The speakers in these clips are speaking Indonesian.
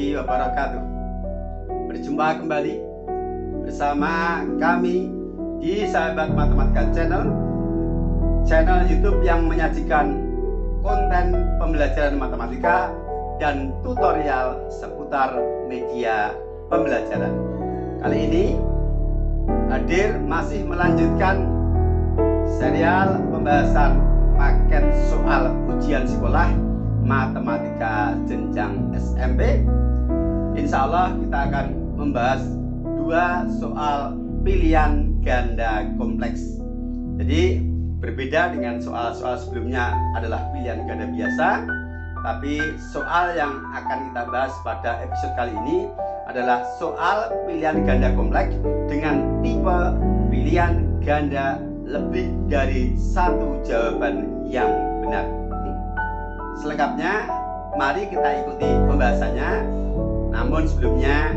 warahmatullahi wabarakatuh. Berjumpa kembali bersama kami di Sahabat Matematika channel YouTube yang menyajikan konten pembelajaran matematika dan tutorial seputar media pembelajaran. Kali ini hadir masih melanjutkan serial pembahasan paket soal ujian sekolah matematika jenjang SMP. Insya Allah kita akan membahas 2 soal pilihan ganda kompleks. Jadi berbeda dengan soal-soal sebelumnya adalah pilihan ganda biasa, tapi soal yang akan kita bahas pada episode kali ini adalah soal pilihan ganda kompleks dengan tipe pilihan ganda lebih dari 1 jawaban yang benar. Selengkapnya mari kita ikuti pembahasannya. Namun sebelumnya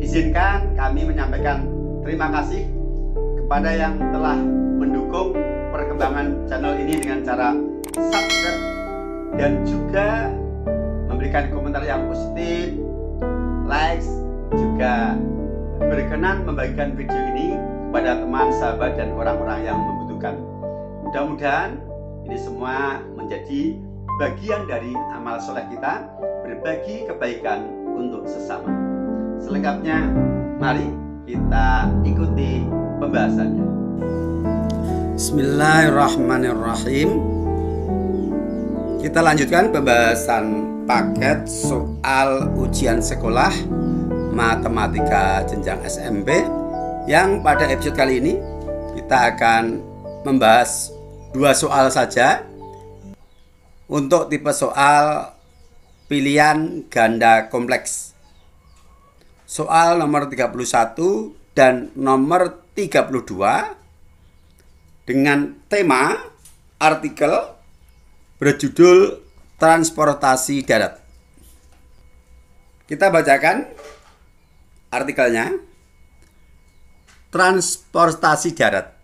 izinkan kami menyampaikan terima kasih kepada yang telah mendukung perkembangan channel ini dengan cara subscribe dan juga memberikan komentar yang positif, likes, juga berkenan membagikan video ini kepada teman, sahabat, dan orang-orang yang membutuhkan. Mudah-mudahan ini semua menjadi bagian dari amal soleh kita, berbagi kebaikan untuk sesama. Selengkapnya mari kita ikuti pembahasannya. Bismillahirrahmanirrahim. Kita lanjutkan pembahasan paket soal ujian sekolah matematika jenjang SMP, yang pada episode kali ini kita akan membahas 2 soal saja untuk tipe soal pilihan ganda kompleks. Soal nomor 31 dan nomor 32 dengan tema artikel berjudul transportasi darat. Kita bacakan artikelnya. Transportasi darat.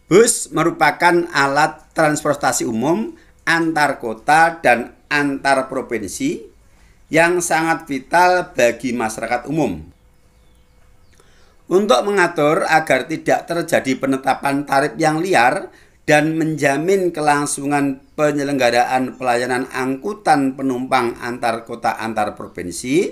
Bus merupakan alat transportasi umum antar kota dan antar provinsi yang sangat vital bagi masyarakat umum. Untuk mengatur agar tidak terjadi penetapan tarif yang liar dan menjamin kelangsungan penyelenggaraan pelayanan angkutan penumpang antar kota antar provinsi,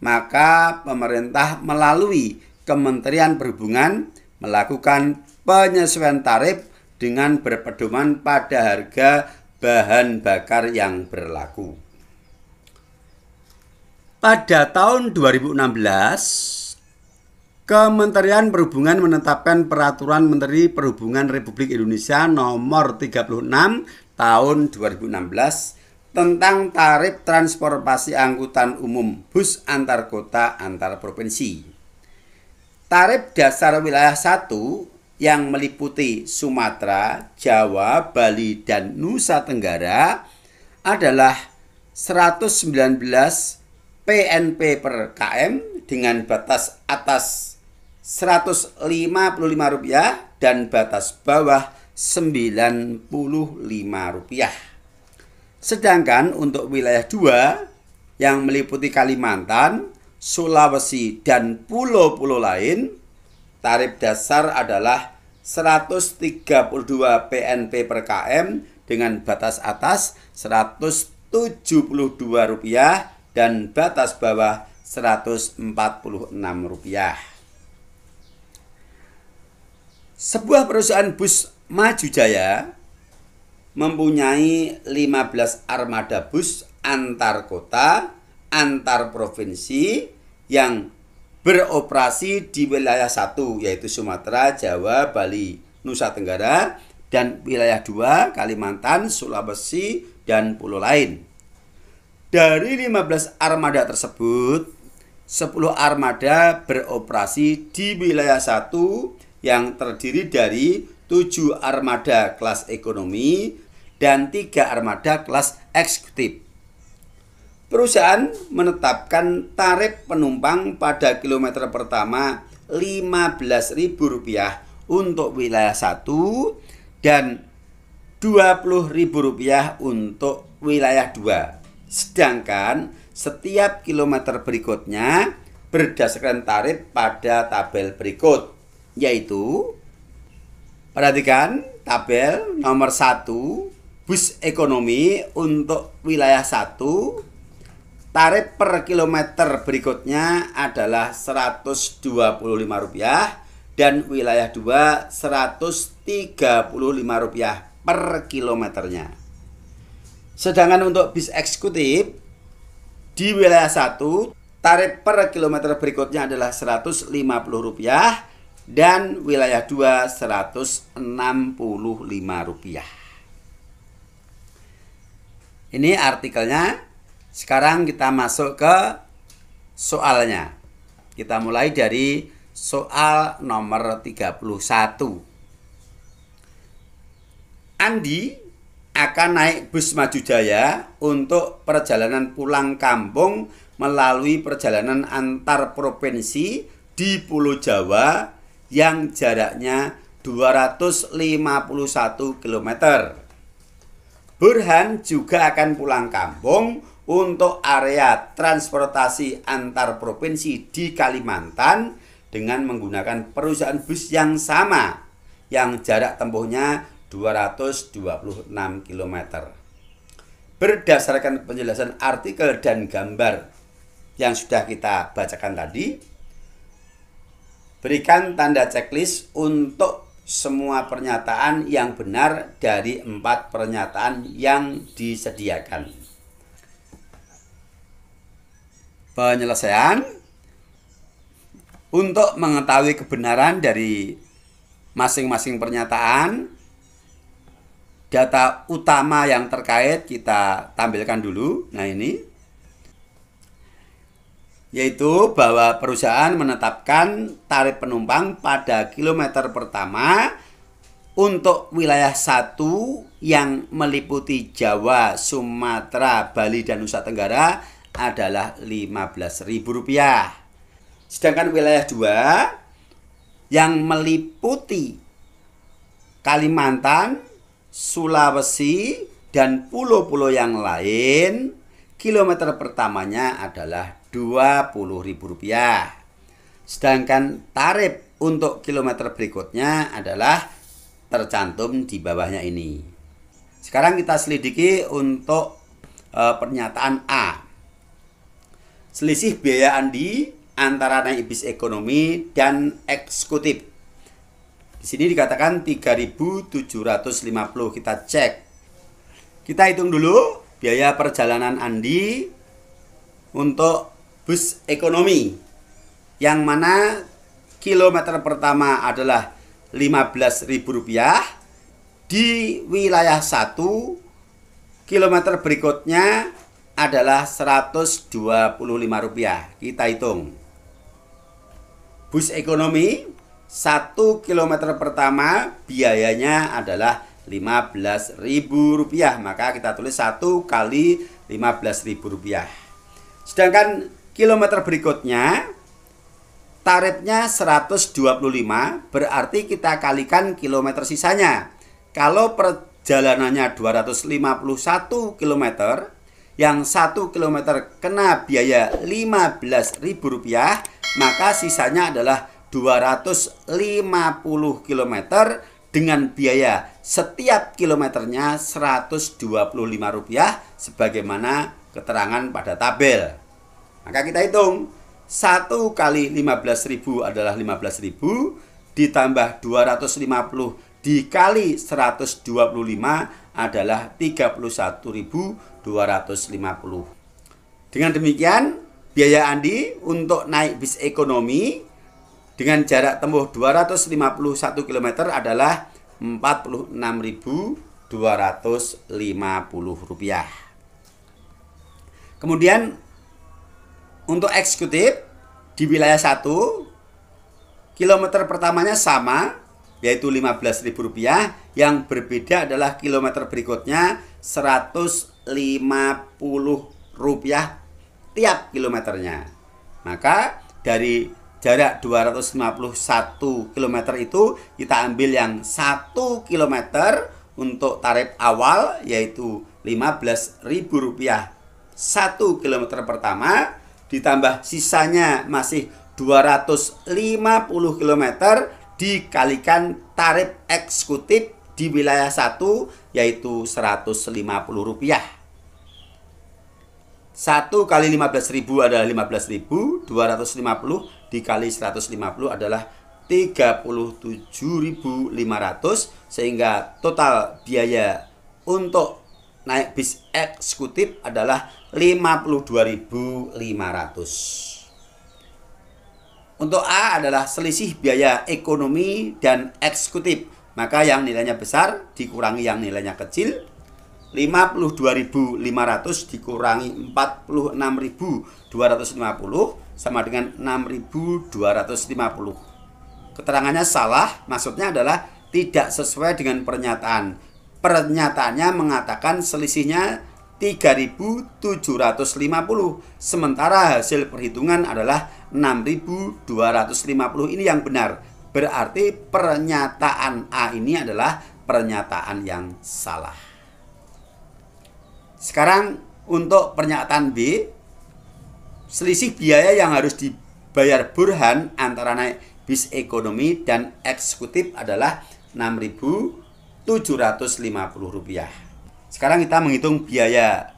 maka pemerintah melalui Kementerian Perhubungan melakukan penyesuaian tarif dengan berpedoman pada harga bahan bakar yang berlaku. Pada tahun 2016, Kementerian Perhubungan menetapkan Peraturan Menteri Perhubungan Republik Indonesia Nomor 36 Tahun 2016 tentang tarif transportasi angkutan umum bus antar kota antar provinsi. Tarif dasar wilayah 1 yang meliputi Sumatera, Jawa, Bali, dan Nusa Tenggara adalah 119 PNP per km dengan batas atas Rp155 dan batas bawah Rp95. Sedangkan untuk wilayah 2 yang meliputi Kalimantan, Sulawesi, dan pulau-pulau lain, tarif dasar adalah 132 PNP per km dengan batas atas Rp172 dan batas bawah Rp146. Sebuah perusahaan bus Maju Jaya mempunyai 15 armada bus antar kota, antar provinsi yang beroperasi di wilayah 1 yaitu Sumatera, Jawa, Bali, Nusa Tenggara, dan wilayah 2 Kalimantan, Sulawesi, dan pulau lain. Dari 15 armada tersebut, 10 armada beroperasi di wilayah 1 yang terdiri dari 7 armada kelas ekonomi dan 3 armada kelas eksekutif. Perusahaan menetapkan tarif penumpang pada kilometer pertama Rp15.000 untuk wilayah 1 dan Rp20.000 untuk wilayah 2. Sedangkan setiap kilometer berikutnya berdasarkan tarif pada tabel berikut, yaitu perhatikan tabel nomor 1 bus ekonomi untuk wilayah 1 tarif per kilometer berikutnya adalah Rp125 dan wilayah 2 Rp135 per kilometernya. Sedangkan untuk bis eksekutif di wilayah 1 tarif per kilometer berikutnya adalah Rp150 dan wilayah 2 Rp165. Ini artikelnya. Sekarang kita masuk ke soalnya. Kita mulai dari soal nomor 31. Andi akan naik bus Maju Jaya untuk perjalanan pulang kampung melalui perjalanan antar provinsi di Pulau Jawa yang jaraknya 251 km. Burhan juga akan pulang kampung untuk area transportasi antar provinsi di Kalimantan dengan menggunakan perusahaan bus yang sama yang jarak tempuhnya 226 km. Berdasarkan penjelasan artikel dan gambar yang sudah kita bacakan tadi, berikan tanda checklist untuk semua pernyataan yang benar dari 4 pernyataan yang disediakan. Penyelesaian. Untuk mengetahui kebenaran dari masing-masing pernyataan, data utama yang terkait kita tampilkan dulu. Nah, ini yaitu bahwa perusahaan menetapkan tarif penumpang pada kilometer pertama untuk wilayah 1 yang meliputi Jawa, Sumatera, Bali, dan Nusa Tenggara adalah Rp15.000. Sedangkan wilayah 2 yang meliputi Kalimantan, Sulawesi, dan pulau-pulau yang lain, kilometer pertamanya adalah Rp20.000. Sedangkan tarif untuk kilometer berikutnya adalah tercantum di bawahnya ini. Sekarang kita selidiki untuk pernyataan A. Selisih biaya Andi antara naik bis ekonomi dan eksekutif. Di sini dikatakan 3.750. Kita cek. Kita hitung dulu biaya perjalanan Andi untuk bus ekonomi, yang mana kilometer pertama adalah Rp15.000 di wilayah 1, kilometer berikutnya adalah Rp125. Kita hitung. Bus ekonomi 1 kilometer pertama biayanya adalah Rp15.000. Maka kita tulis 1 kali Rp15.000. Sedangkan kilometer berikutnya tarifnya 125, berarti kita kalikan kilometer sisanya. Kalau perjalanannya 251 km, yang 1 km kena biaya Rp15.000, maka sisanya adalah 250 km dengan biaya setiap kilometernya Rp125 sebagaimana keterangan pada tabel. Maka kita hitung 1 kali 15.000 adalah 15.000 ditambah 250 dikali 125 adalah 31.250. Dengan demikian, biaya Andi untuk naik bis ekonomi dengan jarak tempuh 251 km adalah Rp46.250. Kemudian untuk eksekutif di wilayah 1, kilometer pertamanya sama, yaitu Rp15.000, yang berbeda adalah kilometer berikutnya Rp150 tiap kilometernya. Maka dari jarak 251 km itu kita ambil yang 1 km untuk tarif awal, yaitu Rp15.000. 1 km pertama ditambah sisanya masih 250 km dikalikan tarif eksekutif di wilayah 1 yaitu Rp150. 1 kali 15.000 adalah 15.000, 250 dikali 150 adalah 37.500, sehingga total biaya untuk naik bis eksekutif adalah 52.500. Untuk A adalah selisih biaya ekonomi dan eksekutif, maka yang nilainya besar dikurangi yang nilainya kecil. 52.500 dikurangi 46.250 sama dengan 6.250. Keterangannya salah, maksudnya adalah tidak sesuai dengan pernyataan. Pernyataannya mengatakan selisihnya 3.750, sementara hasil perhitungan adalah 6.250. Ini yang benar. Berarti pernyataan A ini adalah pernyataan yang salah. Sekarang untuk pernyataan B, selisih biaya yang harus dibayar Burhan antara naik bis ekonomi dan eksekutif adalah Rp6.750. Sekarang kita menghitung biaya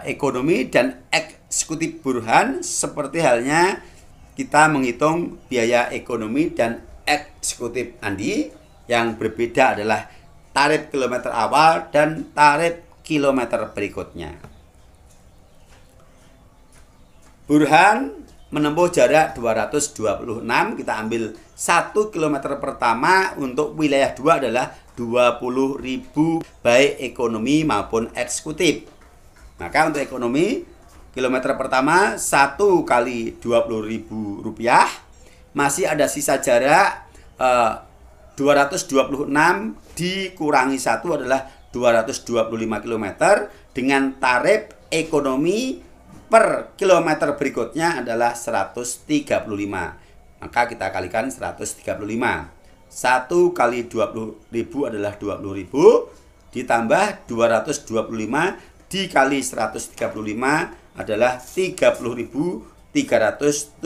ekonomi dan eksekutif Burhan seperti halnya kita menghitung biaya ekonomi dan eksekutif Andi. Yang berbeda adalah tarif kilometer awal dan tarif kilometer berikutnya. Burhan menempuh jarak 226, kita ambil 1 km pertama untuk wilayah 2 adalah 20.000 baik ekonomi maupun eksekutif. Maka untuk ekonomi kilometer pertama 1 kali Rp20.000, masih ada sisa jarak 226 dikurangi 1 adalah 225 km dengan tarif ekonomi per kilometer berikutnya adalah 135. Maka kita kalikan 135. 1 kali 20.000 adalah 20.000 ditambah 225 dikali 135 adalah 30.375,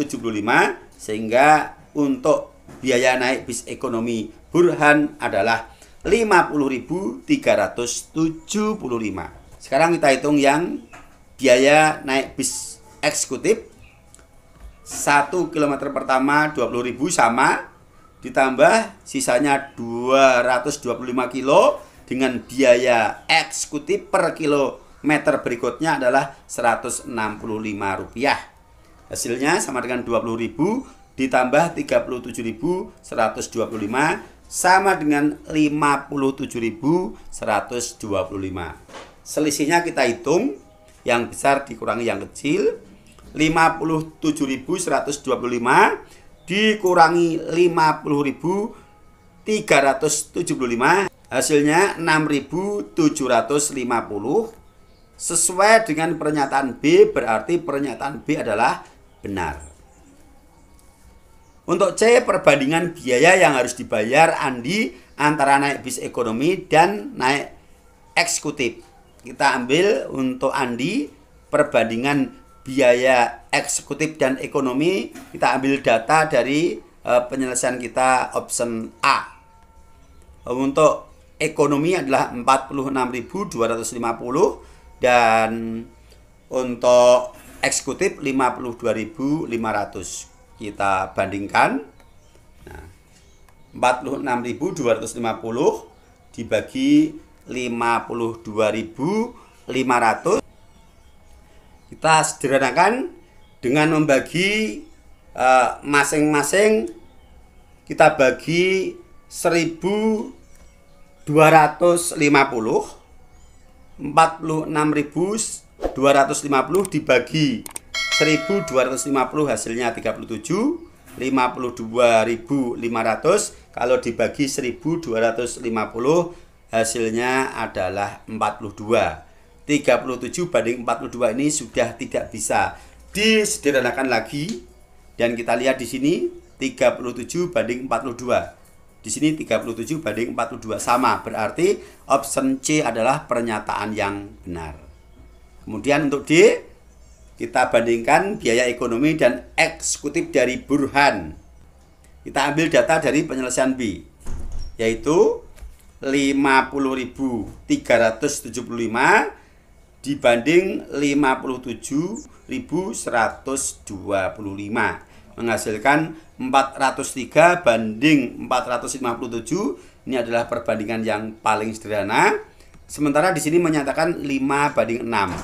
sehingga untuk biaya naik bis ekonomi Burhan adalah 50.375. Sekarang kita hitung yang biaya naik bis eksekutif. 1 km pertama 20.000 sama, ditambah sisanya 225 kilo dengan biaya eksekutif per kilometer berikutnya adalah Rp165. Hasilnya sama dengan 20.000 ditambah 37.125 sama dengan 57.125. Selisihnya kita hitung, yang besar dikurangi yang kecil. 57.125 dikurangi 50.375, hasilnya 6.750. Sesuai dengan pernyataan B, berarti pernyataan B adalah benar. Untuk C, perbandingan biaya yang harus dibayar Andi antara naik bis ekonomi dan naik eksekutif. Kita ambil untuk Andi perbandingan biaya eksekutif dan ekonomi. Kita ambil data dari penyelesaian kita option A. Untuk ekonomi adalah 46.250 dan untuk eksekutif 52.500. Kita bandingkan. Nah, 46.250 dibagi 52.500. Kita sederhanakan dengan membagi masing-masing, kita bagi 1.250. 46.250 dibagi 1.250 hasilnya 37. 52.500 kalau dibagi 1.250 hasilnya adalah 42. 37 banding 42 ini sudah tidak bisa disederhanakan lagi, dan kita lihat di sini 37 banding 42. Di sini 37 banding 42 sama, berarti option C adalah pernyataan yang benar. Kemudian untuk D, Kita bandingkan biaya ekonomi dan eksekutif dari Burhan. Kita ambil data dari penyelesaian B, yaitu 50.375 dibanding 57.125, menghasilkan 403 banding 457. Ini adalah perbandingan yang paling sederhana. Sementara di sini menyatakan 5/6.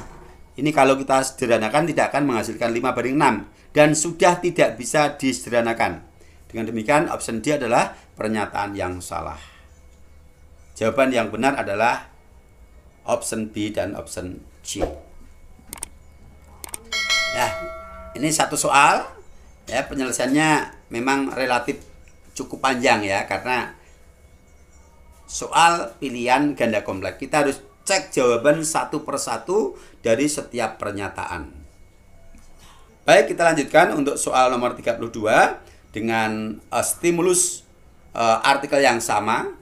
Ini kalau kita sederhanakan tidak akan menghasilkan 5/6 dan sudah tidak bisa disederhanakan. Dengan demikian option D adalah pernyataan yang salah. Jawaban yang benar adalah option B dan option C. Nah, ini satu soal ya, penyelesaiannya memang relatif cukup panjang ya, karena soal pilihan ganda kompleks. Kita harus cek jawaban satu persatu dari setiap pernyataan. Baik, kita lanjutkan untuk soal nomor 32 dengan stimulus artikel yang sama.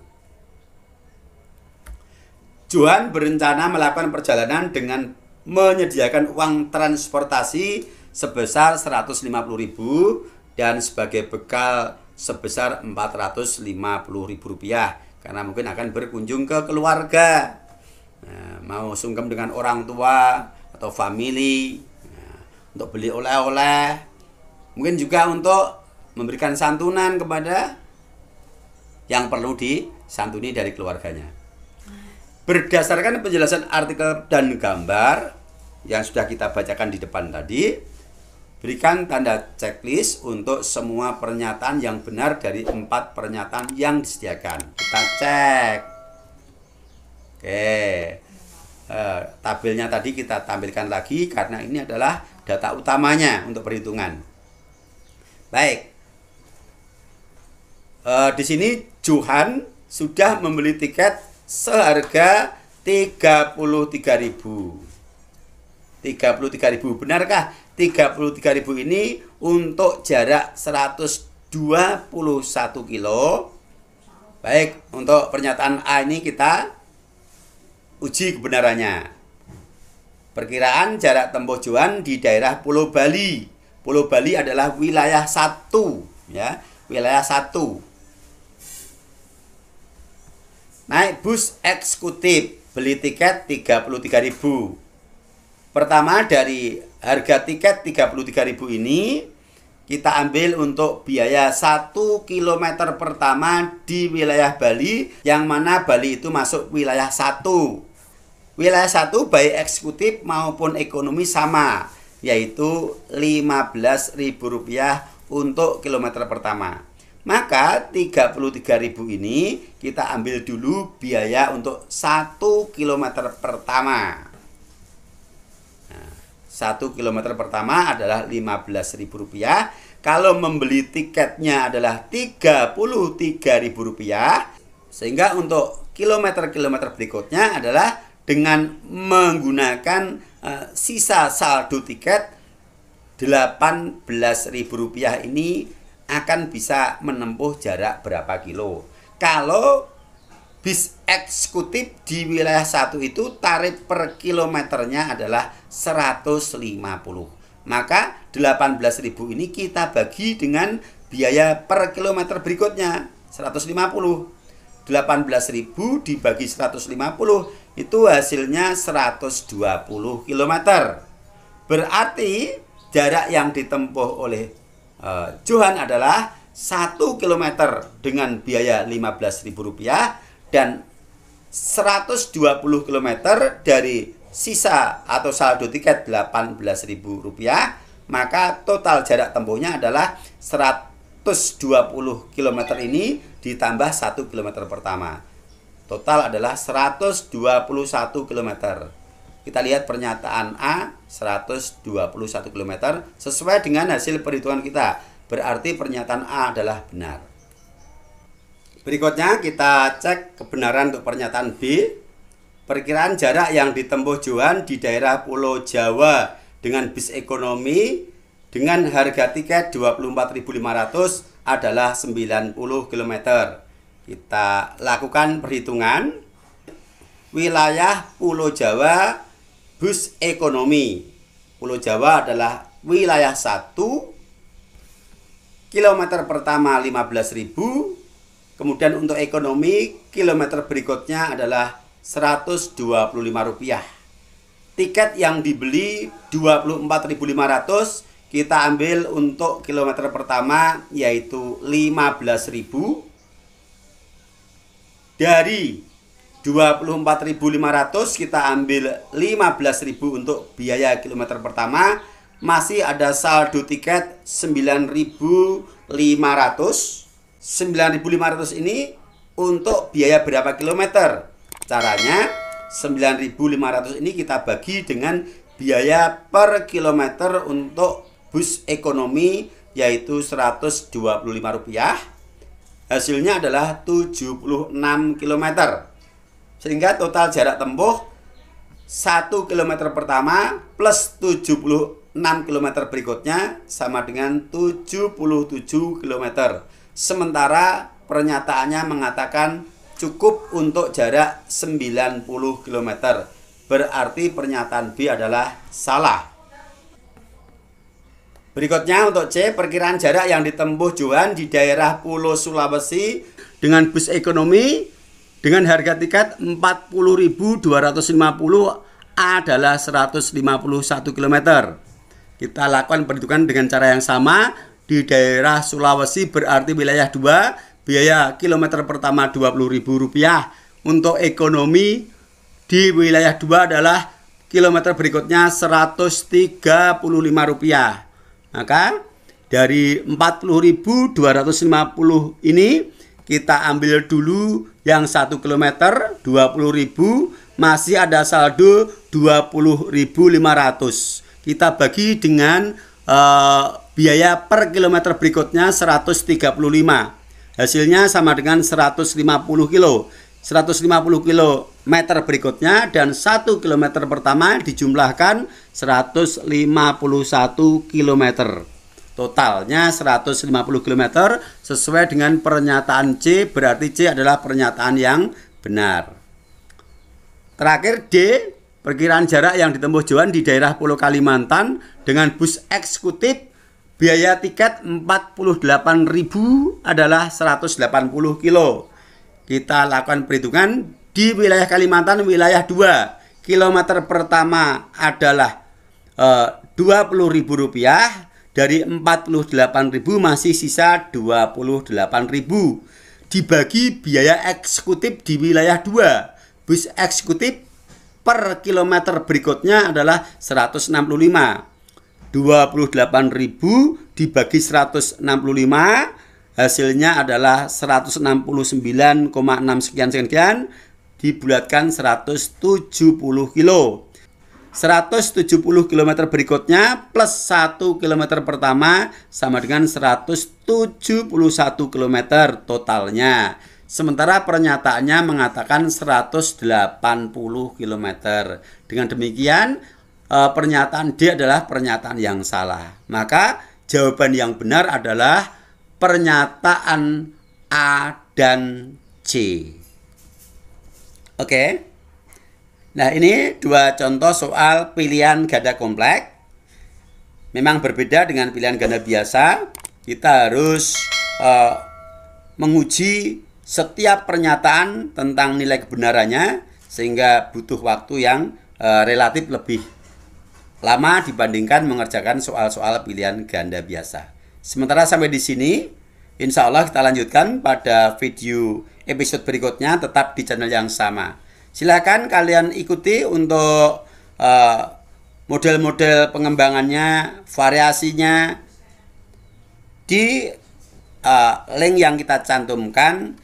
Johan berencana melakukan perjalanan dengan menyediakan uang transportasi sebesar 150.000 dan sebagai bekal sebesar 450.000 rupiah, karena mungkin akan berkunjung ke keluarga, mau sungkem dengan orang tua atau family, untuk beli oleh-oleh, mungkin juga untuk memberikan santunan kepada yang perlu disantuni dari keluarganya. Berdasarkan penjelasan artikel dan gambar yang sudah kita bacakan di depan tadi, berikan tanda checklist untuk semua pernyataan yang benar dari 4 pernyataan yang disediakan. Kita cek. Oke. Tabelnya tadi kita tampilkan lagi karena ini adalah data utamanya untuk perhitungan. Baik. Di sini Johan sudah membeli tiket seharga 33.000. 33.000, benarkah 33.000 ini untuk jarak 121 kilo? Baik, untuk pernyataan A ini kita uji kebenarannya. Perkiraan jarak tempuh Johan di daerah Pulau Bali. Pulau Bali adalah wilayah 1 ya, wilayah 1. Naik bus eksekutif, beli tiket 33.000. Pertama, dari harga tiket 33.000 ini kita ambil untuk biaya 1 km pertama di wilayah Bali, yang mana Bali itu masuk wilayah 1. Wilayah 1 baik eksekutif maupun ekonomi sama, yaitu Rp15.000 untuk kilometer pertama. Maka 33.000 ini kita ambil dulu biaya untuk 1 km pertama. Nah, 1 km pertama adalah Rp15.000. Kalau membeli tiketnya adalah Rp33.000, sehingga untuk kilometer-kilometer berikutnya adalah dengan menggunakan sisa saldo tiket Rp18.000 ini akan bisa menempuh jarak berapa kilo. Kalau bis eksekutif di wilayah 1 itu tarif per kilometernya adalah 150. Maka 18.000 ini kita bagi dengan biaya per kilometer berikutnya 150. 18.000 dibagi 150 itu hasilnya 120 km. Berarti jarak yang ditempuh oleh Johan adalah 1 km dengan biaya Rp15.000 dan 120 km dari sisa atau saldo tiket Rp18.000, maka total jarak tempuhnya adalah 120 km ini ditambah 1 km pertama. Total adalah 121 km. Kita lihat pernyataan A, 121 km sesuai dengan hasil perhitungan kita. Berarti pernyataan A adalah benar. Berikutnya kita cek kebenaran untuk pernyataan B. Perkiraan jarak yang ditempuh Johan di daerah Pulau Jawa dengan bis ekonomi dengan harga tiket Rp24.500 adalah 90 km. Kita lakukan perhitungan. Wilayah Pulau Jawa bus ekonomi Pulau Jawa adalah wilayah 1, kilometer pertama 15.000, kemudian untuk ekonomi kilometer berikutnya adalah Rp125. Tiket yang dibeli 24.500 kita ambil untuk kilometer pertama yaitu 15.000. Dari 24.500 kita ambil 15.000 untuk biaya kilometer pertama, masih ada saldo tiket 9.500. 9.500 ini untuk biaya berapa kilometer? Caranya 9.500 ini kita bagi dengan biaya per kilometer untuk bus ekonomi yaitu Rp125. Hasilnya adalah 76 km. Sehingga total jarak tempuh 1 km pertama plus 76 km berikutnya sama dengan 77 km. Sementara pernyataannya mengatakan cukup untuk jarak 90 km. Berarti pernyataan B adalah salah. Berikutnya untuk C, perkiraan jarak yang ditempuh Johan di daerah Pulau Sulawesi dengan bus ekonomi dengan harga tiket 40.250 adalah 151 km. Kita lakukan perhitungan dengan cara yang sama. Di daerah Sulawesi berarti wilayah 2, biaya kilometer pertama Rp20.000. Untuk ekonomi di wilayah 2 adalah kilometer berikutnya Rp135. Maka dari 40.250 ini kita ambil dulu yang 1 km 20.000, masih ada saldo 20.500. Kita bagi dengan biaya per kilometer berikutnya 135. Hasilnya sama dengan 150 kilo. 150 kilometer berikutnya dan 1 kilometer pertama dijumlahkan 151 kilometer. Totalnya 150 km sesuai dengan pernyataan C, berarti C adalah pernyataan yang benar. Terakhir D, perkiraan jarak yang ditempuh Johan di daerah Pulau Kalimantan dengan bus eksekutif biaya tiket 48.000 adalah 180 kilo. Kita lakukan perhitungan di wilayah Kalimantan wilayah 2. Kilometer pertama adalah Rp20.000. Dari 48.000 masih sisa 28.000. Dibagi biaya eksekutif di wilayah 2. Bus eksekutif per kilometer berikutnya adalah 165. 28.000 dibagi 165, hasilnya adalah 169,6 sekian dibulatkan 170 kilo. 170 km berikutnya plus 1 km pertama sama dengan 171 km totalnya. Sementara pernyataannya mengatakan 180 km. Dengan demikian pernyataan D adalah pernyataan yang salah. Maka jawaban yang benar adalah pernyataan A dan C. Oke. Nah, ini dua contoh soal pilihan ganda kompleks. Memang berbeda dengan pilihan ganda biasa. Kita harus menguji setiap pernyataan tentang nilai kebenarannya, sehingga butuh waktu yang relatif lebih lama dibandingkan mengerjakan soal-soal pilihan ganda biasa. Sementara sampai di sini, insya Allah kita lanjutkan pada video episode berikutnya tetap di channel yang sama. Silakan kalian ikuti untuk model-model pengembangannya, variasinya di link yang kita cantumkan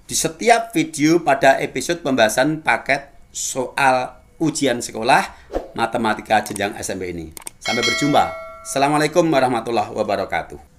di setiap video pada episode pembahasan paket soal ujian sekolah matematika jenjang SMP ini. Sampai berjumpa. Assalamualaikum warahmatullahi wabarakatuh.